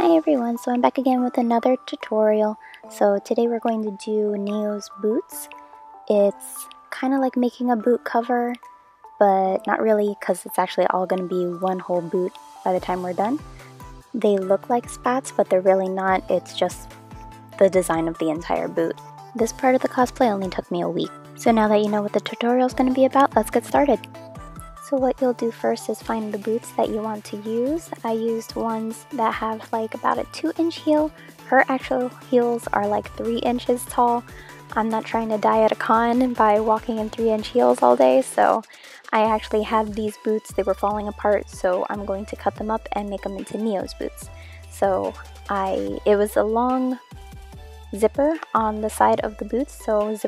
Hi everyone, so I'm back again with another tutorial. So today we're going to do Neo's boots. It's kind of like making a boot cover, but not really because it's actually all going to be one whole boot by the time we're done. They look like spats, but they're really not. It's just the design of the entire boot. This part of the cosplay only took me a week. So now that you know what the tutorial is going to be about, let's get started. So what you'll do first is find the boots that you want to use. I used ones that have like about a 2-inch heel. Her actual heels are like 3 inches tall. I'm not trying to die at a con by walking in 3-inch heels all day, so I actually had these boots. They were falling apart, so I'm going to cut them up and make them into Neo's boots. So it was a long zipper on the side of the boots, so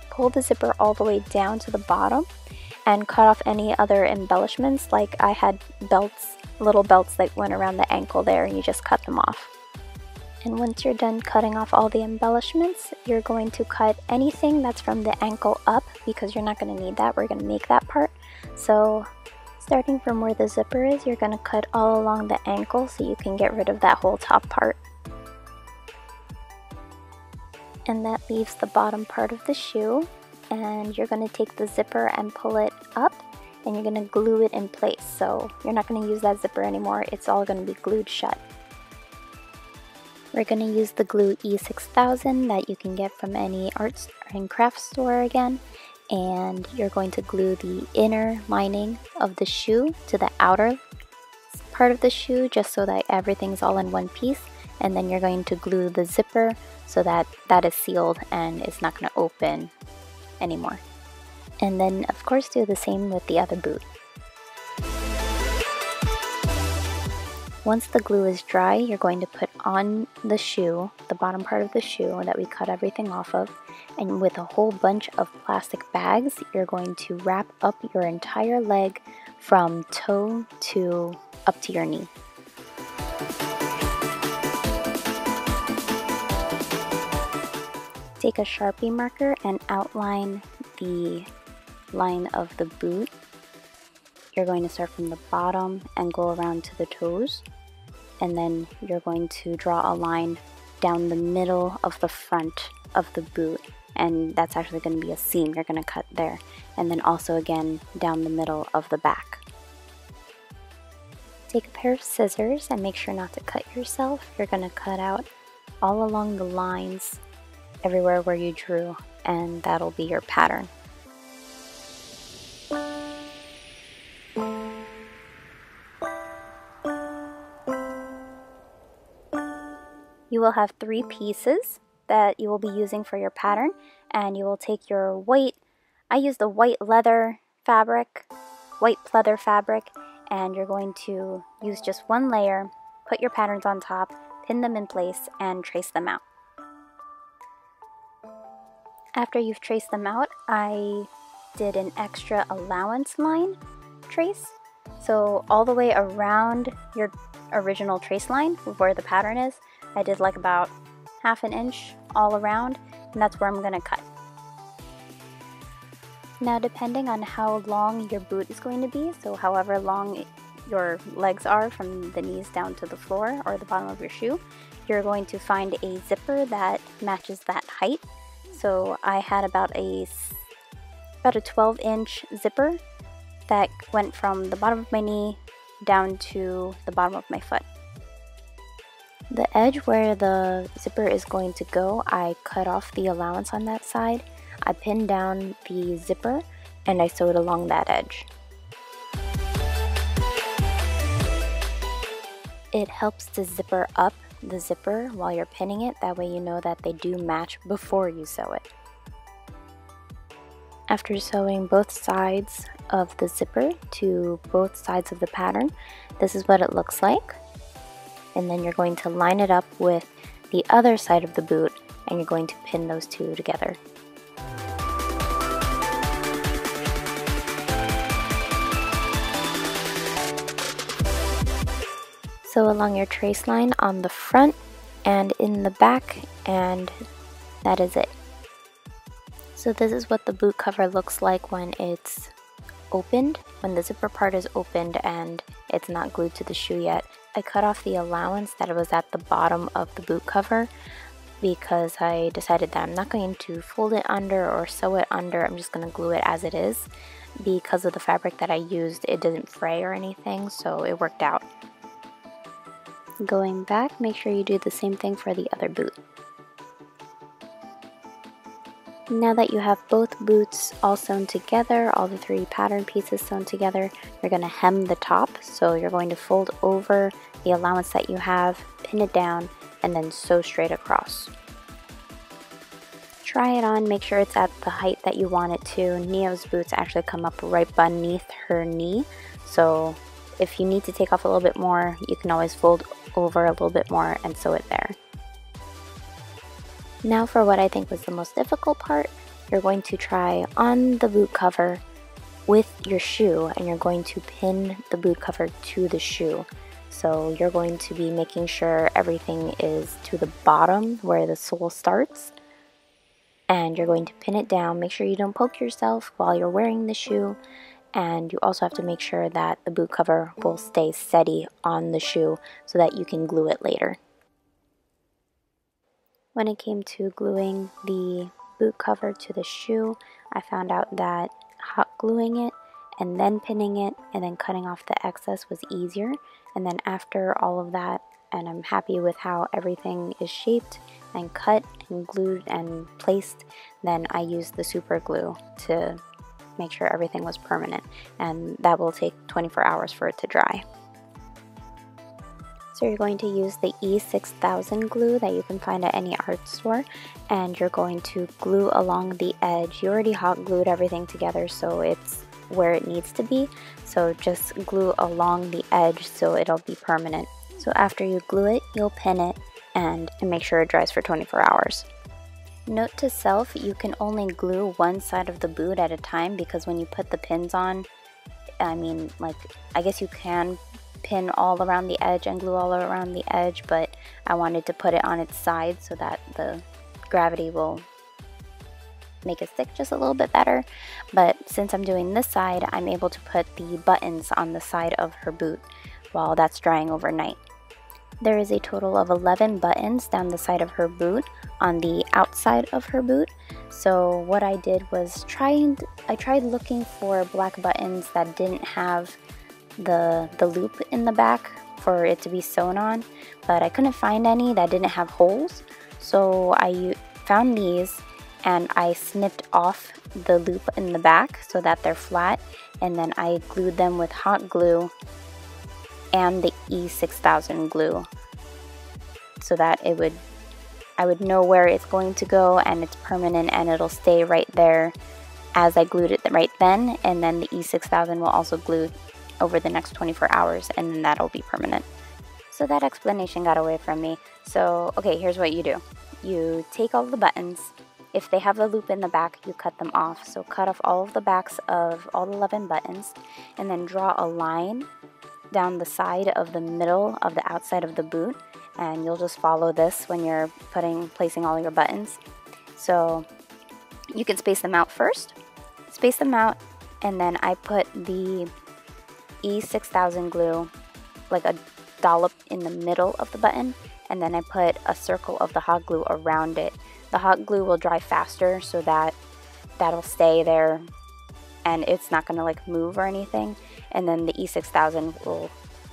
pull the zipper all the way down to the bottom and cut off any other embellishments. Like I had belts, little belts that went around the ankle there, and you just cut them off. And once you're done cutting off all the embellishments, you're going to cut anything that's from the ankle up, because you're not going to need that. We're going to make that part. So starting from where the zipper is, you're going to cut all along the ankle so you can get rid of that whole top part. And that leaves the bottom part of the shoe. And you're going to take the zipper and pull it up, and you're going to glue it in place. So you're not going to use that zipper anymore. It's all going to be glued shut. We're going to use the glue E6000 that you can get from any arts and crafts store again. And you're going to glue the inner lining of the shoe to the outer part of the shoe, just so that everything's all in one piece. And then you're going to glue the zipper so that that is sealed and it's not going to open anymore. And then of course do the same with the other boot. Once the glue is dry, you're going to put on the shoe, the bottom part of the shoe that we cut everything off of, and with a whole bunch of plastic bags, you're going to wrap up your entire leg from toe to up to your knee. Take a Sharpie marker and outline the line of the boot. You're going to start from the bottom and go around to the toes, and then you're going to draw a line down the middle of the front of the boot, and that's actually going to be a seam you're going to cut there, and then also again down the middle of the back. Take a pair of scissors and make sure not to cut yourself. You're going to cut out all along the lines everywhere where you drew, and that'll be your pattern. You will have 3 pieces that you will be using for your pattern, and you will take your white, I used the white pleather fabric, and you're going to use just one layer, put your patterns on top, pin them in place, and trace them out. After you've traced them out, I did an extra allowance line trace. So all the way around your original trace line where the pattern is, I did like about 1/2 inch all around, and that's where I'm going to cut. Now depending on how long your boot is going to be, so however long your legs are from the knees down to the floor or the bottom of your shoe, you're going to find a zipper that matches that height. So I had about a 12-inch zipper that went from the bottom of my knee down to the bottom of my foot. The edge where the zipper is going to go, I cut off the allowance on that side. I pinned down the zipper and I sewed along that edge. It helps to zipper up the zipper while you're pinning it, that way you know that they do match before you sew it. After sewing both sides of the zipper to both sides of the pattern, this is what it looks like. And then you're going to line it up with the other side of the boot, and you're going to pin those two together. Sew along your trace line on the front and in the back, and that is it. So this is what the boot cover looks like when it's opened, when the zipper part is opened and it's not glued to the shoe yet. I cut off the allowance that was at the bottom of the boot cover because I decided that I'm not going to fold it under or sew it under. I'm just going to glue it as it is. Because of the fabric that I used, it didn't fray or anything, so it worked out. Going back, make sure you do the same thing for the other boot. Now that you have both boots all sewn together, all the 3 pattern pieces sewn together, you're going to hem the top. So you're going to fold over the allowance that you have, pin it down, and then sew straight across. Try it on, make sure it's at the height that you want it to. Neo's boots actually come up right beneath her knee, so if you need to take off a little bit more, you can always fold over a little bit more and sew it there. Now for what I think was the most difficult part, you're going to try on the boot cover with your shoe, and you're going to pin the boot cover to the shoe. So you're going to be making sure everything is to the bottom where the sole starts, and you're going to pin it down. Make sure you don't poke yourself while you're wearing the shoe, and you also have to make sure that the boot cover will stay steady on the shoe so that you can glue it later. When it came to gluing the boot cover to the shoe, I found out that hot gluing it and then pinning it and then cutting off the excess was easier. And then after all of that, and I'm happy with how everything is shaped and cut and glued and placed, then I used the super glue to make sure everything was permanent, and that will take 24 hours for it to dry. So you're going to use the E6000 glue that you can find at any art store, and you're going to glue along the edge. You already hot glued everything together, so it's where it needs to be. So just glue along the edge so it'll be permanent. So after you glue it, you'll pin it and make sure it dries for 24 hours. Note to self, you can only glue one side of the boot at a time, because when you put the pins on, I guess you can pin all around the edge and glue all around the edge, but I wanted to put it on its side so that the gravity will make it stick just a little bit better. But since I'm doing this side, I'm able to put the buttons on the side of her boot while that's drying overnight. There is a total of 11 buttons down the side of her boot on the outside of her boot. So what I did was I tried looking for black buttons that didn't have the loop in the back for it to be sewn on, but I couldn't find any that didn't have holes. So I found these and I snipped off the loop in the back so that they're flat, and then I glued them with hot glue and the E6000 glue so that I would know where it's going to go and it's permanent and it'll stay right there as I glued it right then, and then the E6000 will also glue over the next 24 hours, and then that'll be permanent. So that explanation got away from me. So okay, here's what you do. You take all the buttons. If they have a loop in the back, you cut them off. So cut off all of the backs of all 11 buttons, and then draw a line down the side of the middle of the outside of the boot, and you'll just follow this when you're placing all your buttons. So you can space them out first. Space them out, and then I put the E6000 glue, like a dollop in the middle of the button, and then I put a circle of the hot glue around it. The hot glue will dry faster, so that'll stay there and it's not gonna like move or anything, and then the E6000 will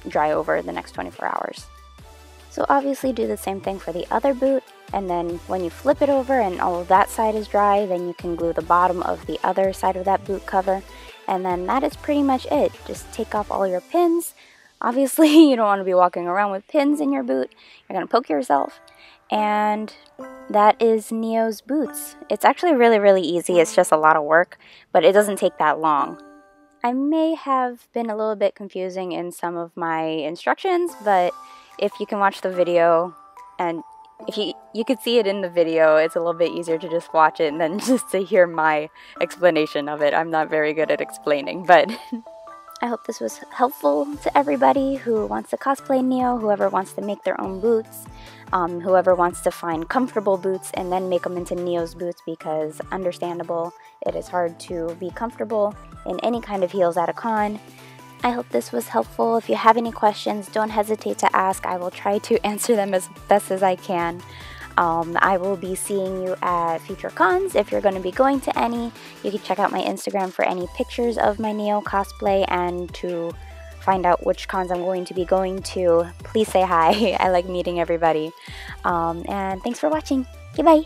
dry over the next 24 hours. So obviously do the same thing for the other boot, and then when you flip it over and all of that side is dry, then you can glue the bottom of the other side of that boot cover, and then that is pretty much it. Just take off all your pins. Obviously you don't want to be walking around with pins in your boot, you're gonna poke yourself. And that is Neo's boots. It's actually really easy. It's just a lot of work, but it doesn't take that long. I may have been a little bit confusing in some of my instructions, but if you can watch the video, and if you could see it in the video, it's a little bit easier to just watch it than just to hear my explanation of it. I'm not very good at explaining, but I hope this was helpful to everybody who wants to cosplay Neo, whoever wants to make their own boots, whoever wants to find comfortable boots and then make them into Neo's boots, because understandable, it is hard to be comfortable in any kind of heels at a con. I hope this was helpful. If you have any questions, don't hesitate to ask. I will try to answer them as best as I can. I will be seeing you at future cons. If you're going to be going to any, you can check out my Instagram for any pictures of my Neo cosplay and to find out which cons I'm going to be going to. Please say hi. I like meeting everybody. And thanks for watching. Goodbye.